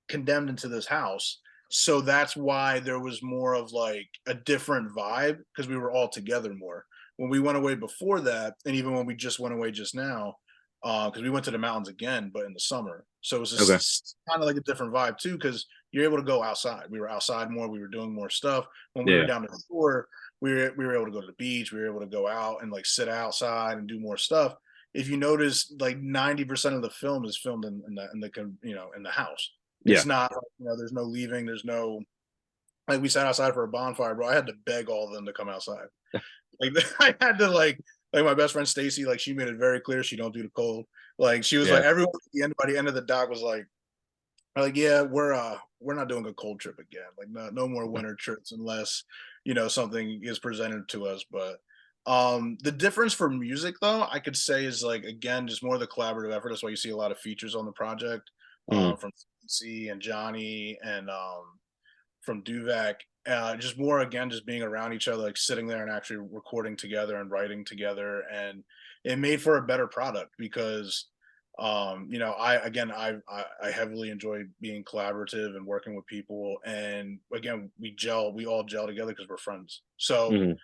condemned into this house. So that's why there was more of like a different vibe because we were all together more. When we went away before that, and even when we just went away just now, because we went to the mountains again, but in the summer. So it was Okay. just kind of like a different vibe too, because you're able to go outside. We were outside more. We were doing more stuff. When we were Yeah. down to the shore, we were able to go to the beach. We were able to go out and like sit outside and do more stuff. If you notice, like 90% of the film is filmed in the in the house. Yeah. It's not, there's no leaving. There's no, like, we sat outside for a bonfire, bro. I had to beg all of them to come outside. Like, I had to, like my best friend Stacy, like, she made it very clear she don't do the cold. Like, she was like, Yeah. everyone at the end, by the end of the dock was like, yeah, we're not doing a cold trip again. Like, no more winter trips unless something is presented to us. But the difference for music, though, I could say is, like, again, just more of the collaborative effort. That's why you see a lot of features on the project, Mm. from C and Johnny and from Duvak. Just more, again, just being around each other, like sitting there and actually recording together and writing together, and it made for a better product because I heavily enjoy being collaborative and working with people, and again, we all gel together because we're friends. So Mm.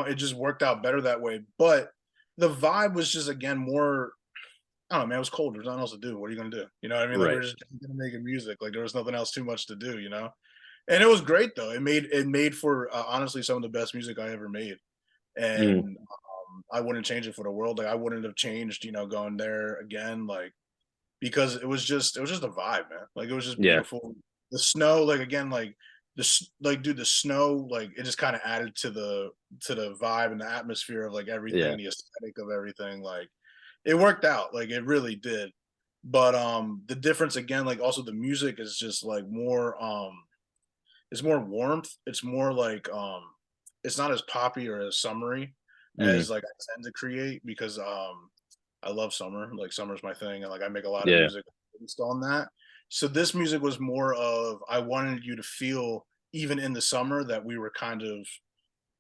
it just worked out better that way. But the vibe was just, again, more. I don't know, man. It was cold. There's nothing else to do. What are you gonna do? You know what I mean? Like, we're Right. just gonna making music. Like, there was nothing else too much to do. And it was great though. It made for, honestly, some of the best music I ever made, Mm. and I wouldn't change it for the world. Like, I wouldn't have changed, going there again, like, because it was just a vibe, man. Like, it was just Yeah. beautiful. The snow, like, again, like, like, dude, the snow, like, it just kind of added to the vibe and the atmosphere of, like, everything Yeah. and the aesthetic of everything. Like, it worked out, like, it really did. But the difference, again, like, also the music is just, like, more it's more warmth. It's more like, it's not as poppy or as summery Mm. as, like, I tend to create, because I love summer. Like, summer's my thing, and, like, I make a lot of Yeah. music based on that. So this music was more of, I wanted you to feel, even in the summer, that we were kind of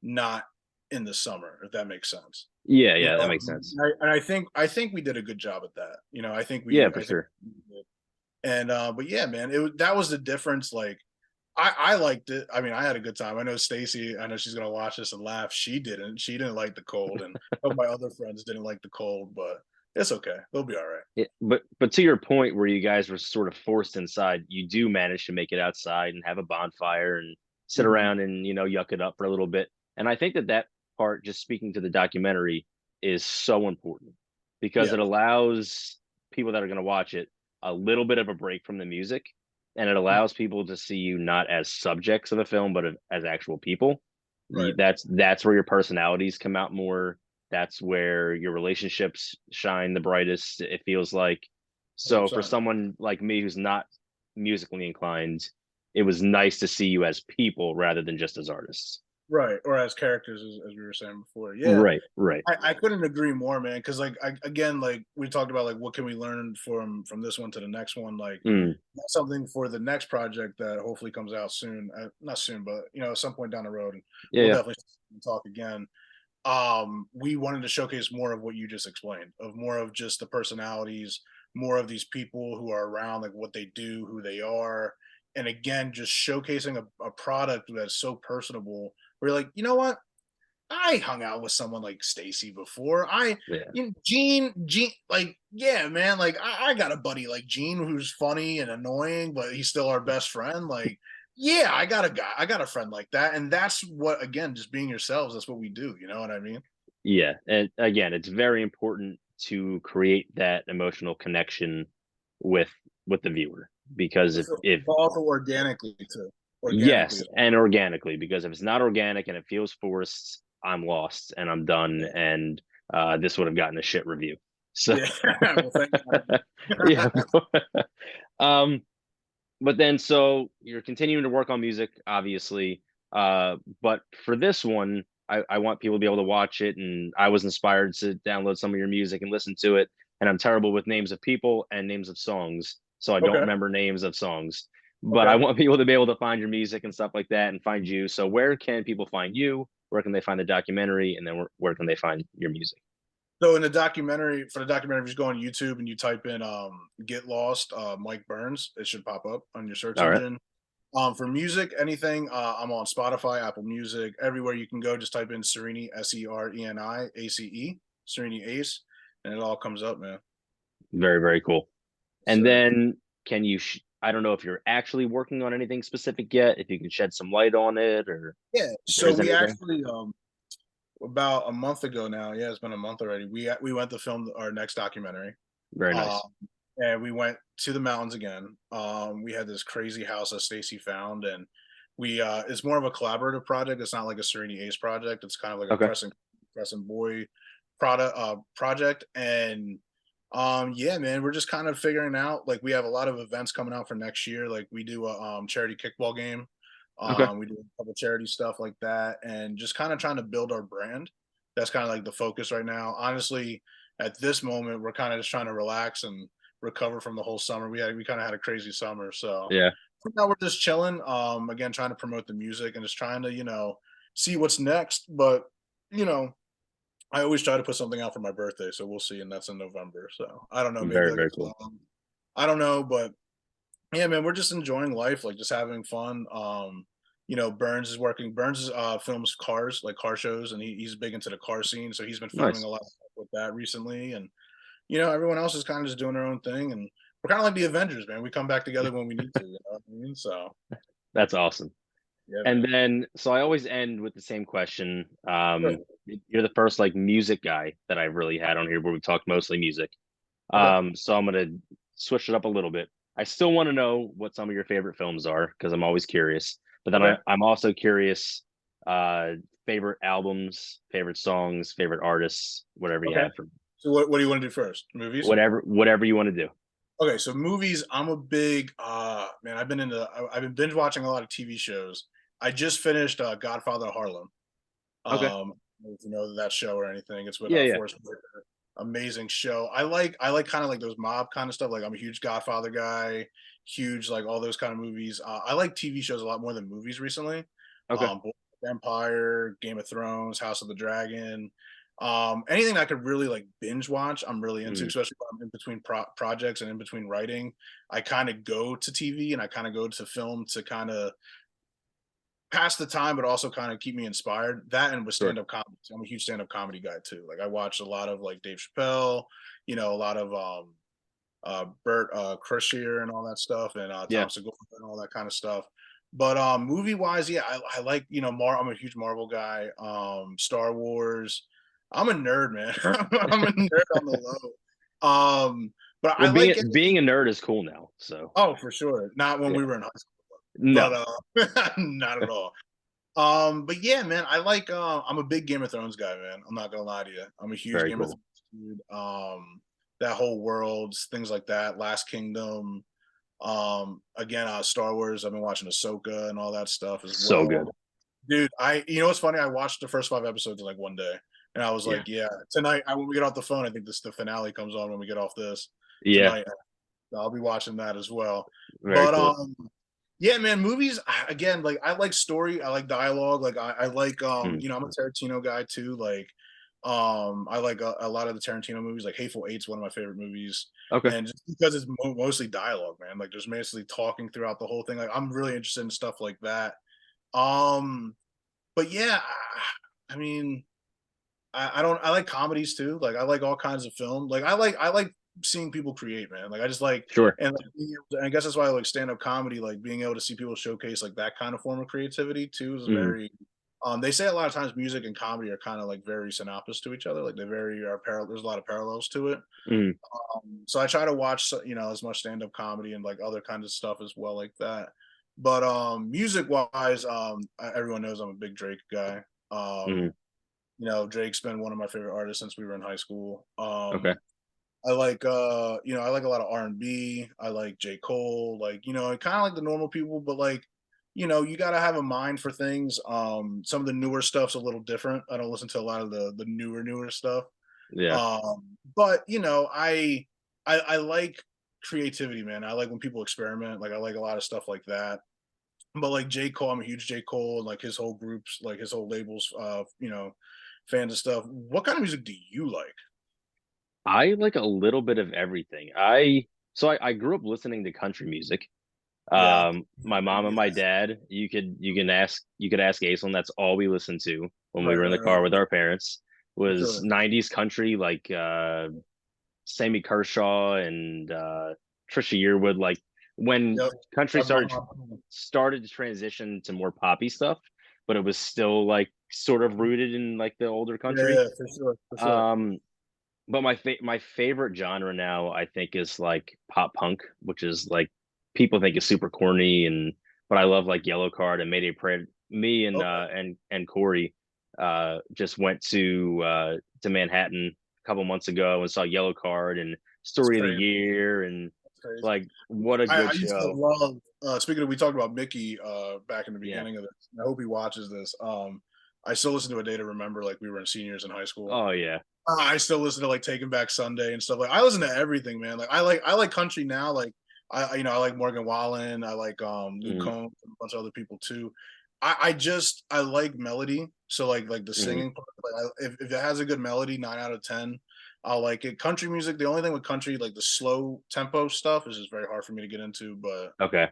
not in the summer, if that makes sense. Yeah. You Yeah. That know, makes sense. and I think we did a good job at that. Yeah, for I think sure. we did. And but yeah, man, that was the difference. Like, I liked it. I mean, I had a good time. I know Stacy, I know she's gonna watch this and laugh. She didn't. She didn't like the cold, and some of my other friends didn't like the cold, but it's okay. They'll be all right. Yeah, but to your point where you guys were sort of forced inside, you do manage to make it outside and have a bonfire and sit Mhm. around and yuck it up for a little bit. And I think that that part, just speaking to the documentary, is so important because Yeah, it allows people that are going to watch it a little bit of a break from the music, and it allows people to see you not as subjects of the film, but as actual people. right. That's where your personalities come out more. That's where your relationships shine the brightest, it feels like. So for 100%. someone like me who's not musically inclined, it was nice to see you as people rather than just as artists. Right, or as characters, as we were saying before. Yeah, Right, right. I couldn't agree more, man. Because, like, again, like, we talked about, like, what can we learn from this one to the next one. Like, Mm, that's something for the next project that hopefully comes out soon. Not soon, but at some point down the road, and yeah, we'll yeah. definitely talk again. We wanted to showcase more of what you just explained, of more of just the personalities, more of these people who are around, like, what they do, who they are, and again, just showcasing a product that's so personable. Where you're like, you know what? I hung out with someone like Stacy before. Yeah. Gene, like, yeah, man, like, I got a buddy like Gene who's funny and annoying, but he's still our best friend. Like, yeah, I got a friend like that, and that's what, again, just being yourselves. That's what we do. You know what I mean? Yeah. And again, it's very important to create that emotional connection with the viewer because if But also organically too. Organically yes, as well. and organically, because if it's not organic and it feels forced, I'm lost and I'm done, Yeah. and this would have gotten a shit review. So, Yeah. Well, thank yeah. God. um, but then so you're continuing to work on music, obviously. But for this one, I want people to be able to watch it, and I was inspired to download some of your music and listen to it. And I'm terrible with names of people and names of songs, so I don't Okay. remember names of songs. But I Okay. want people to be able to find your music and stuff like that, and find you. So where can people find you? Where can they find the documentary? And then where can they find your music? So in the documentary, for the documentary, if you just go on YouTube and you type in "Get Lost," Mike Burns, it should pop up on your search All right. engine. For music, anything, I'm on Spotify, Apple Music, everywhere you can go. Just type in Sereni, Sereni, Ace, Sereni Ace, and it all comes up, man. Very, very cool. And Sir. then can you I don't know if you're actually working on anything specific yet, if you can shed some light on it or Yeah. if there So is we anything. actually, about a month ago now. Yeah, it's been a month already. We went to film our next documentary. Very Um, nice. and we went to the mountains again. We had this crazy house that Stacy found, and we it's more of a collaborative project. It's not like a Sereni Ace project. It's kind of like a Okay. Crescent Boy project, and yeah, man, we're just kind of figuring out. Like, we have a lot of events coming out for next year. Like, we do a charity kickball game. Okay. We do a couple charity stuff like that, and just kind of trying to build our brand. That's kind of like the focus right now. Honestly, at this moment, we're kind of just trying to relax and recover from the whole summer. We kind of had a crazy summer, so Yeah. now we're just chilling. Again, trying to promote the music and just trying to see what's next. But you know, I always try to put something out for my birthday, so we'll see, and that's in November. So I don't know, maybe Very, like a very cool. song. I don't know, but yeah, man, we're just enjoying life, like just having fun. Burns is working. Burns is films cars, like car shows, and he's big into the car scene, so he's been filming Nice. a lot of stuff with that recently. And everyone else is kind of just doing their own thing, and we're kind of like the Avengers, man. We come back together when we need to. You know what I mean? So That's awesome. yeah, And man. then, so I always end with the same question. Sure. You're the first like music guy that I've really had on here where we talk mostly music. Okay. So I'm gonna switch it up a little bit. I still want to know what some of your favorite films are because I'm always curious. But then Okay. I'm also curious, uh, favorite albums, favorite songs, favorite artists, whatever you Okay. have for So what do you want to do first? Movies? whatever you want to do. Okay, so movies, I'm a big man, I've been binge watching a lot of TV shows. I just finished Godfather Harlem. Okay. I don't know if you know that show or anything. It's with Yeah, yeah, Forrest Whitaker. Amazing show. I like kind of like those mob kind of stuff. Like, I'm a huge Godfather guy, huge like all those kind of movies. I like TV shows a lot more than movies recently. okay. Empire, Game of Thrones, House of the Dragon. Anything that I could really like binge watch, I'm really into, Mm, especially when I'm in between projects and in between writing. I kind of go to TV and I kind of go to film to kind of pass the time, but also kind of keep me inspired. That, and with sure. stand up comedy. I'm a huge stand up comedy guy too. Like, I watch a lot of like Dave Chappelle, a lot of Bert Kreischer and all that stuff, and Yeah. Tom Segura and all that kind of stuff. But movie wise, yeah, I like I'm a huge Marvel guy. Star Wars. I'm a nerd, man. I'm a nerd on the low. But I Well, like being a nerd is cool now. So Oh, for sure. Not when yeah. we were in high school, but No. not at all. But yeah, man, I'm a big Game of Thrones guy, man. I'm not gonna lie to you. I'm a huge Very Game of cool. Thrones dude. That whole world, things like that, Last Kingdom. Again, Star Wars. I've been watching Ahsoka and all that stuff as So well. good. Dude, what's funny? I watched the first 5 episodes in like one day, and I was Yeah. like, yeah, tonight, when we get off the phone, I think the finale comes on when we get off this Yeah. tonight. I'll be watching that as well. Very But cool. yeah, man, movies again, like, I like story, I like dialogue, like I like Mm, I'm a Tarantino guy too. Like, I like a lot of the Tarantino movies. Like, Hateful Eight's one of my favorite movies, okay. and just because it's mostly dialogue, man. Like, there's mostly talking throughout the whole thing. Like, I'm really interested in stuff like that. Um, but yeah, I mean, I don't I like comedies too. Like, I like all kinds of film. Like, I like seeing people create, man. Like, I just like, Sure. and like and I guess that's why I like stand up comedy. Like, being able to see people showcase like that kind of form of creativity too is Hmm. very. They say a lot of times music and comedy are kind of like very synonymous to each other. Like, they very are parallel. There's a lot of parallels to it. Hmm. So I try to watch as much stand up comedy and like other kinds of stuff as well, like that. But music wise, everyone knows I'm a big Drake guy. Hmm. Um, Drake's been one of my favorite artists since we were in high school. Okay. I like a lot of R&B. I like J. Cole, like, I kind of like the normal people, but like, you got to have a mind for things. Some of the newer stuff's a little different. I don't listen to a lot of the newer stuff. Yeah. But I like creativity, man. I like when people experiment. Like, I like a lot of stuff like that. But like J. Cole, I'm a huge J. Cole, and like his whole groups, like his whole labels, fans and stuff. What kind of music do you like? I like a little bit of everything. I grew up listening to country music. Yeah. My mom and Yeah. my dad, you could ask Ace, that's all we listened to when we Right, were in the right, right. car with our parents For was sure. 90s country, like Sammy Kershaw and Trisha Yearwood. Like when Yep. country That's my started to transition to more poppy stuff, but it was still like sort of rooted in like the older Yeah, country. yeah, for sure, for sure. Um, but my favorite genre now, I think, is like pop punk, which is like people think is super corny, and but I love like Yellow Card and Mayday Prayer. Me and Okay, and Corey just went to Manhattan a couple months ago and saw Yellow Card and that's Story of the crazy. Year, and That's crazy. like what a I good used to show. love speaking of we talked about Mickey back in the Yeah. beginning of this. I hope he watches this. I still listen to A Day to Remember like we were in seniors in high school. Oh yeah. I still listen to like Taking Back Sunday and stuff. Like I listen to everything, man. Like I like country now. Like I like Morgan Wallen. I like Luke Hmm. Combs and a bunch of other people too. I like melody. So like the Hmm. singing part. Like if it has a good melody, 9 out of 10, I'll like it. Country music. The only thing with country, like the slow tempo stuff, is just very hard for me to get into. But Okay.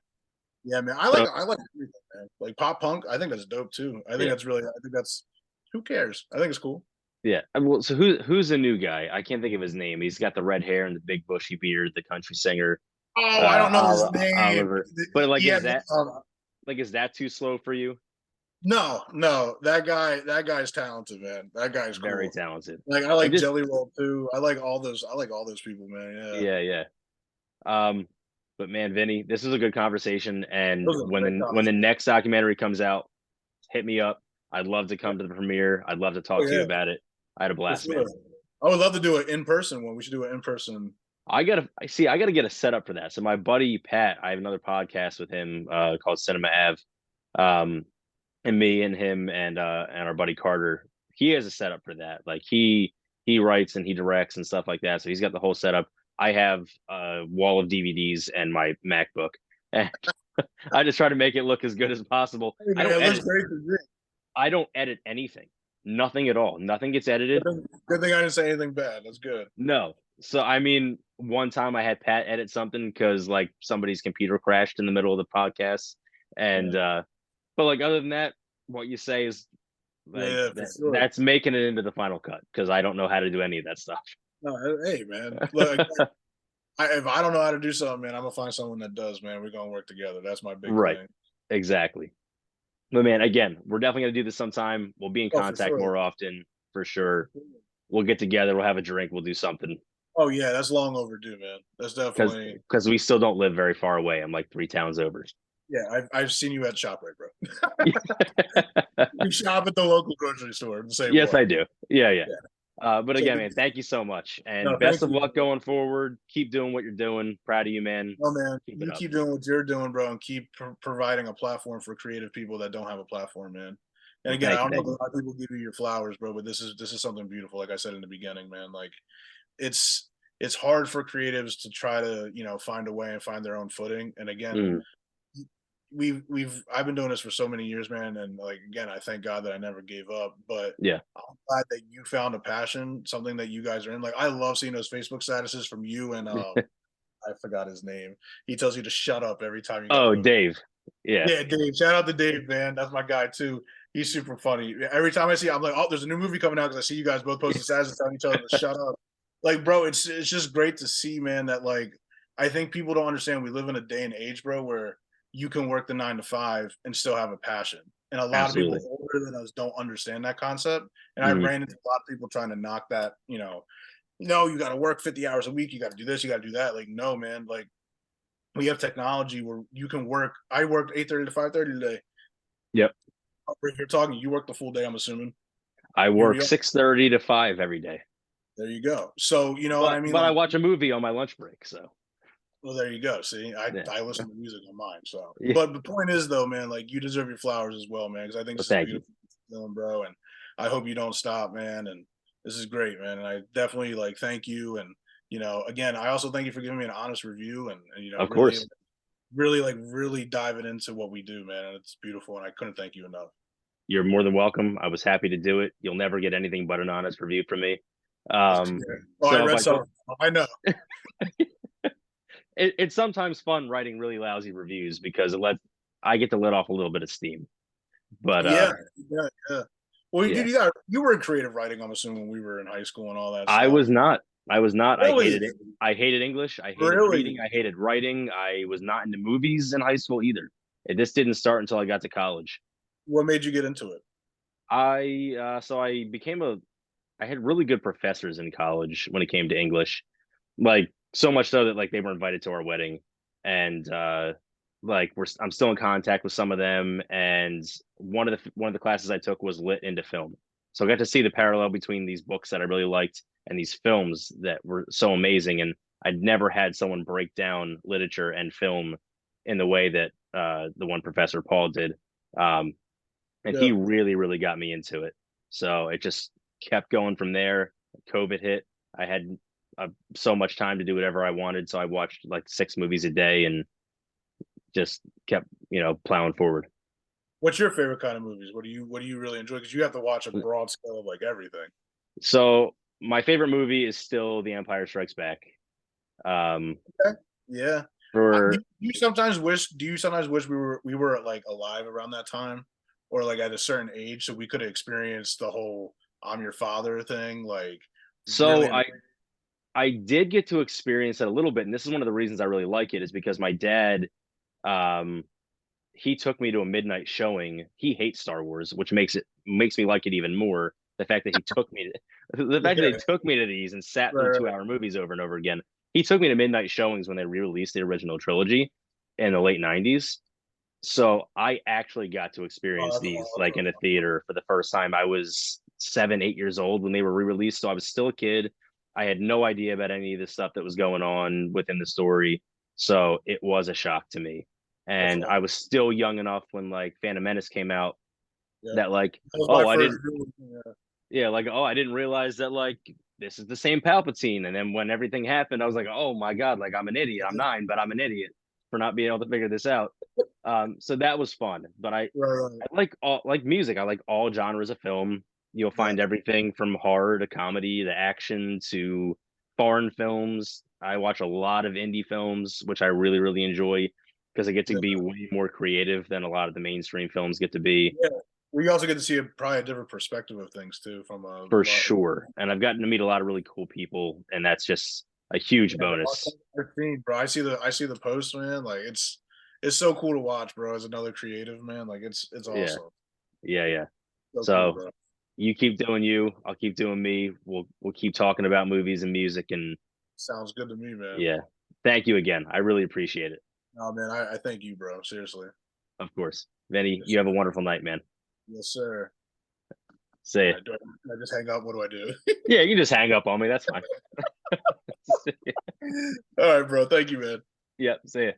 yeah, man, So I like everything, man. Like pop punk. I think that's dope too. I think yeah. that's really. I think that's who cares. I think it's cool. Yeah. Well, so who's the new guy? I can't think of his name. He's got the red hair and the big bushy beard, the country singer, Oh, I don't know his name. Oliver. But like, Yeah, is that too slow for you? no, no, that guy's talented, man. That guy's Very cool. talented. Like I And like just Jelly Roll too. I like all those. I like all those people, man. Yeah, yeah, yeah. Um, but man, Vinny, this is a good conversation. And those are when great the conversations. next documentary comes out, hit me up. I'd love to come to the premiere. I'd love to Oh talk to you yeah, about it. I had a for blast, sure. man. I would love to do it in person one. We should do it in person. I gotta get a setup for that. So my buddy Pat, I have another podcast with him called Cinema Ave. Um, and me and him and our buddy Carter, he has a setup for that. Like he writes and he directs and stuff like that. So he's got the whole setup. I have a wall of DVDs and my MacBook. And I just try to make it look as good as possible. Hey man, it looks great to me. I don't edit anything. Nothing at all. Nothing gets edited. Good thing I didn't say anything bad. That's good. No. So I mean, one time I had Pat edit something because like somebody's computer crashed in the middle of the podcast. And Yeah, but like other than that, what you say is yeah, like yeah, for sure. that's making it into the final cut because I don't know how to do any of that stuff. No, hey man, look, if I don't know how to do something, man, I'm gonna find someone that does, man. We're gonna work together. That's my big Right. thing. Exactly. But man, again, we're definitely gonna do this sometime. We'll be in Oh, for contact sure. more often for sure. We'll get together, we'll have a drink, we'll do something. Oh yeah, that's long overdue, man. That's Because definitely because we still don't live very far away. I'm like 3 towns over. yeah. I've seen you at ShopRite, bro. You shop at the local grocery store, the same Yes, one. I do. Yeah, yeah. Yeah. But So again, man, thank you so much, and no, best thank of you, luck man. going forward. Keep doing what you're doing. Proud of you, man. No man, Keep it you up. keep doing what you're doing, bro, and keep providing a platform for creative people that don't have a platform, man. And Well, again, I don't know thank if a you. lot of people give you your flowers, bro, but this is something beautiful. Like I said in the beginning, man. Like it's it's hard for creatives to try to find a way and find their own footing. And again, Mm, we've I've been doing this for so many years, man, and like again, I thank God that I never gave up. But yeah. I'm glad that you found a passion, something that you guys are in. Like I love seeing those Facebook statuses from you and I forgot his name. He tells you to shut up every time you guys Oh, go. Dave. Yeah. Yeah, Dave. Shout out to Dave, man. That's my guy too. He's super funny. Every time I see, I'm like, oh, there's a new movie coming out because I see you guys both posting statuses telling each other to shut up. Like, bro, it's just great to see, man. That like, I think people don't understand. We live in a day and age, bro, where you can work the 9 to 5 and still have a passion. And a lot of people Absolutely. older than us don't understand that concept. And I Mhm. ran into a lot of people trying to knock that. No, you got to work 50 hours a week. You got to do this. You got to do that. Like, no, man. Like, we have technology where you can work. I worked 8:30 to 5:30 today. Yep. We're here talking. You work the full day, I'm assuming. I Here we work are. 6:30 to 5 every day. There you go. So you know what I mean? But I Like, watch a movie on my lunch break, so well, there you go. See, I yeah. I listen to music on mine. So, Yeah. but the point is though, man, like you deserve your flowers as well, man. Because I think Well, this is thank you. beautiful, bro. And I hope you don't stop, man. And this is great, man. And I definitely like thank you. And again, I also thank you for giving me an honest review and Of really, course. really like really diving into what we do, man. And it's beautiful. And I couldn't thank you enough. You're more than welcome. I was happy to do it. You'll never get anything but an honest review from me. That's Um, clear. Oh, I so if read I told something. I know. it's sometimes fun writing really lousy reviews because I get to let off a little bit of steam. But Yeah, yeah, yeah. Well, dude, yeah, you were in creative writing, I'm assuming, when we were in high school and all that I stuff. was not. I was not. Really? I hated English. I hated Really? reading. I hated writing. I was not into movies in high school either. This didn't start until I got to college. What made you get into it? I became I had really good professors in college when it came to English, like so much so that like they were invited to our wedding, and like I'm still in contact with some of them. And one of the classes I took was lit into film, so I got to see the parallel between these books that I really liked and these films that were so amazing. And I'd never had someone break down literature and film in the way that the one professor Paul did. Um, and Yeah. he really, really got me into it. So it just kept going from there. COVID hit. I had so much time to do whatever I wanted, so I watched like 6 movies a day and just kept, plowing forward. What's your favorite kind of movies? What do you really enjoy? Because you have to watch a broad scale of like everything. So my favorite movie is still The Empire Strikes Back. Um, Okay. Yeah. for Do you sometimes wish we were like alive around that time, or like at a certain age, so we could have experienced the whole "I'm your father" thing? Like so really, I did get to experience it a little bit, and this is one of the reasons I really like it is because my dad um he took me to a midnight showing. He hates Star Wars, which makes me like it even more. The fact that he took me to the fact that they yeah, took me to these and sat through right, 2 hour movies over and over again. He took me to midnight showings when they re-released the original trilogy in the late '90s. So I actually got to oh, experience that's these like in awesome. a theater for the first time. I was 7, 8 years old when they were re-released, so I was still a kid. I had no idea about any of the stuff that was going on within the story, so it was a shock to me. That's And I awesome. was still young enough when like Phantom Menace came out Yeah, that like, that was my oh, I first. didn't, yeah, like, oh, I didn't realize that like this is the same Palpatine. And then when everything happened, I was like, oh my God, like I'm an idiot. I'm 9, but I'm an idiot for not being able to figure this out. So that was fun. But Right, right. I like music. I like all genres of film. You'll Yeah, find everything from horror to comedy to action to foreign films. I watch a lot of indie films, which I really, really enjoy because I get to yeah, be way more creative than a lot of the mainstream films get to be. yeah. We also get to see probably a different perspective of things too, from a For lot. sure. And I've gotten to meet a lot of really cool people, and that's just a huge Yeah, bonus. I've seen, bro. I see the post, man. Like it's so cool to watch, bro. As another creative, man, like it's Yeah. awesome. Yeah, yeah. So cool, So bro. you keep doing you, I'll keep doing me. We'll keep talking about movies and music and Sounds good to me, man. yeah. Thank you again. I really appreciate it. Oh man, I thank you, bro. Seriously. Of course. Vinny, Yes, you have a sir. wonderful night, man. Yes, sir. See All ya. right, do I just hang up? What do I do? Yeah, you can just hang up on me. That's fine. All right, bro. Thank you, man. Yeah, see ya.